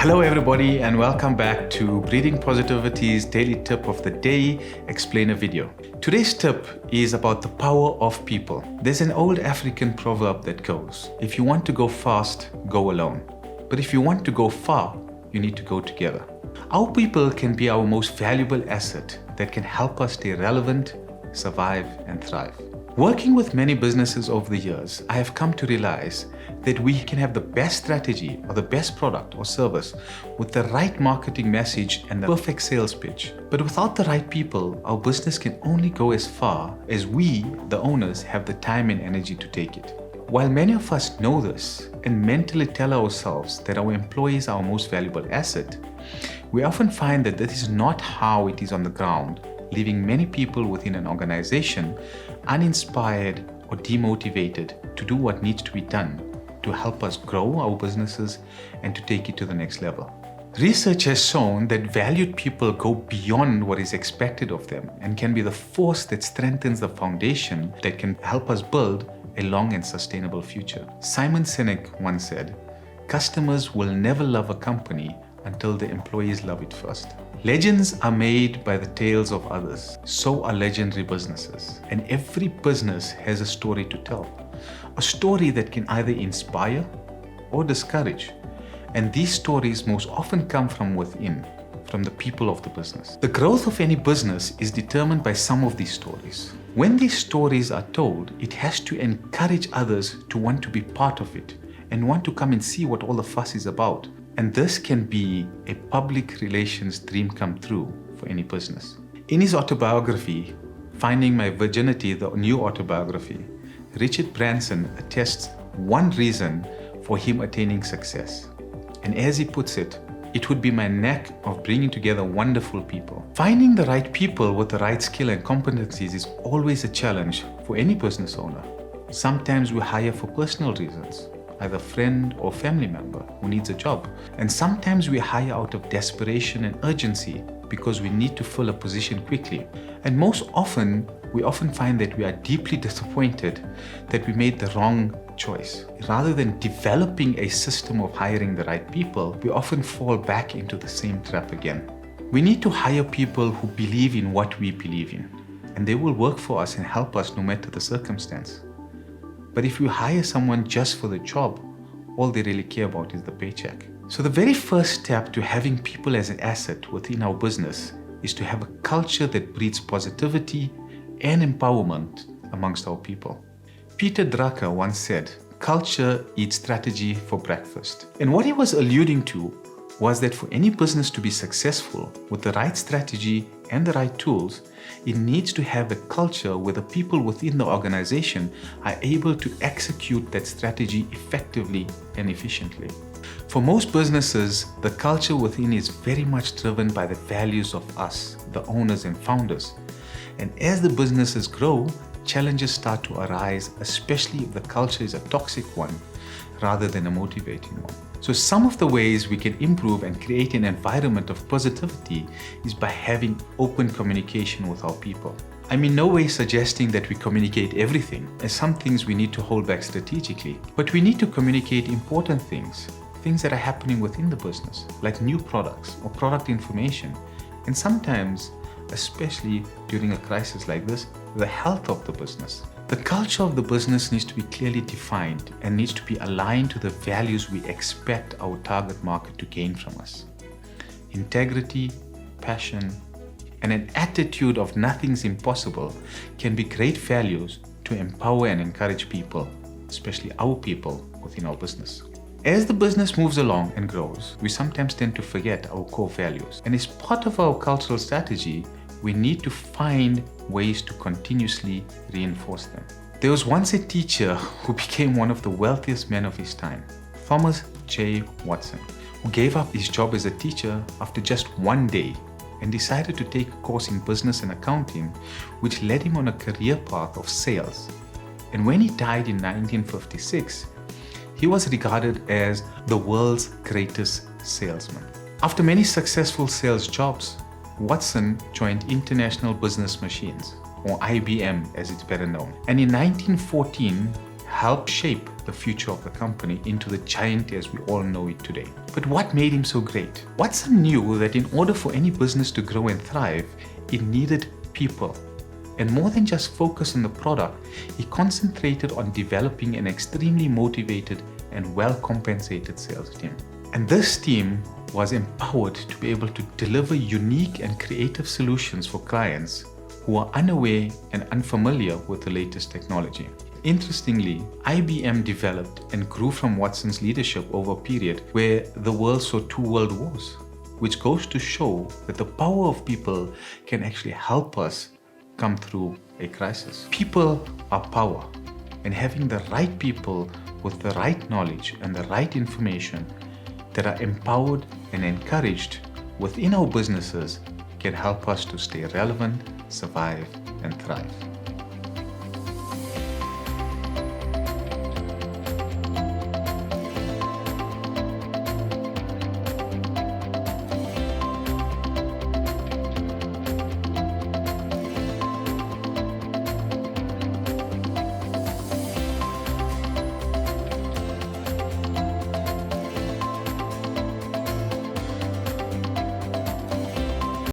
Hello everybody and welcome back to Breathing Positivity's daily tip of the day explainer video. Today's tip is about the power of people. There's an old African proverb that goes, if you want to go fast, go alone. But if you want to go far, you need to go together. Our people can be our most valuable asset that can help us stay relevant, survive and thrive. Working with many businesses over the years, I have come to realize that we can have the best strategy or the best product or service with the right marketing message and the perfect sales pitch. But without the right people, our business can only go as far as we, the owners, have the time and energy to take it. While many of us know this and mentally tell ourselves that our employees are our most valuable asset, we often find that this is not how it is on the ground, leaving many people within an organization uninspired or demotivated to do what needs to be done to help us grow our businesses and to take it to the next level. Research has shown that valued people go beyond what is expected of them and can be the force that strengthens the foundation that can help us build a long and sustainable future. Simon Sinek once said, "Customers will never love a company until the employees love it first." Legends are made by the tales of others. So are legendary businesses. And every business has a story to tell. A story that can either inspire or discourage. And these stories most often come from within, from the people of the business. The growth of any business is determined by some of these stories. When these stories are told, it has to encourage others to want to be part of it and want to come and see what all the fuss is about. And this can be a public relations dream come true for any business. In his autobiography, Finding My Virginity, the new autobiography, Richard Branson attests one reason for him attaining success. And as he puts it, it would be my knack of bringing together wonderful people. Finding the right people with the right skill and competencies is always a challenge for any business owner. Sometimes we hire for personal reasons, either friend or family member who needs a job. And sometimes we hire out of desperation and urgency because we need to fill a position quickly. And most often, we find that we are deeply disappointed that we made the wrong choice. Rather than developing a system of hiring the right people, we often fall back into the same trap again. We need to hire people who believe in what we believe in, and they will work for us and help us no matter the circumstance. But if you hire someone just for the job, all they really care about is the paycheck. So the very first step to having people as an asset within our business is to have a culture that breeds positivity and empowerment amongst our people. Peter Drucker once said, "Culture eats strategy for breakfast." And what he was alluding to was that for any business to be successful with the right strategy and the right tools, it needs to have a culture where the people within the organization are able to execute that strategy effectively and efficiently. For most businesses, the culture within is very much driven by the values of us, the owners and founders. And as the businesses grow, challenges start to arise, especially if the culture is a toxic one rather than a motivating one. So some of the ways we can improve and create an environment of positivity is by having open communication with our people. I'm in no way suggesting that we communicate everything, as some things we need to hold back strategically, but we need to communicate important things that are happening within the business, like new products or product information, and sometimes, especially during a crisis like this, the health of the business. The culture of the business needs to be clearly defined and needs to be aligned to the values we expect our target market to gain from us. Integrity, passion, and an attitude of nothing's impossible can be great values to empower and encourage people, especially our people within our business. As the business moves along and grows, we sometimes tend to forget our core values. And as part of our cultural strategy, we need to find ways to continuously reinforce them. There was once a teacher who became one of the wealthiest men of his time, Thomas J. Watson, who gave up his job as a teacher after just one day and decided to take a course in business and accounting, which led him on a career path of sales. And when he died in 1956, he was regarded as the world's greatest salesman. After many successful sales jobs, Watson joined International Business Machines, or IBM as it's better known. And in 1914, help shape the future of the company into the giant as we all know it today. But what made him so great? Watson knew that in order for any business to grow and thrive, it needed people. And more than just focus on the product, he concentrated on developing an extremely motivated and well-compensated sales team. And this team was empowered to be able to deliver unique and creative solutions for clients who are unaware and unfamiliar with the latest technology. Interestingly, IBM developed and grew from Watson's leadership over a period where the world saw 2 world wars, which goes to show that the power of people can actually help us come through a crisis. People are power, and having the right people with the right knowledge and the right information that are empowered and encouraged within our businesses can help us to stay relevant, survive, and thrive.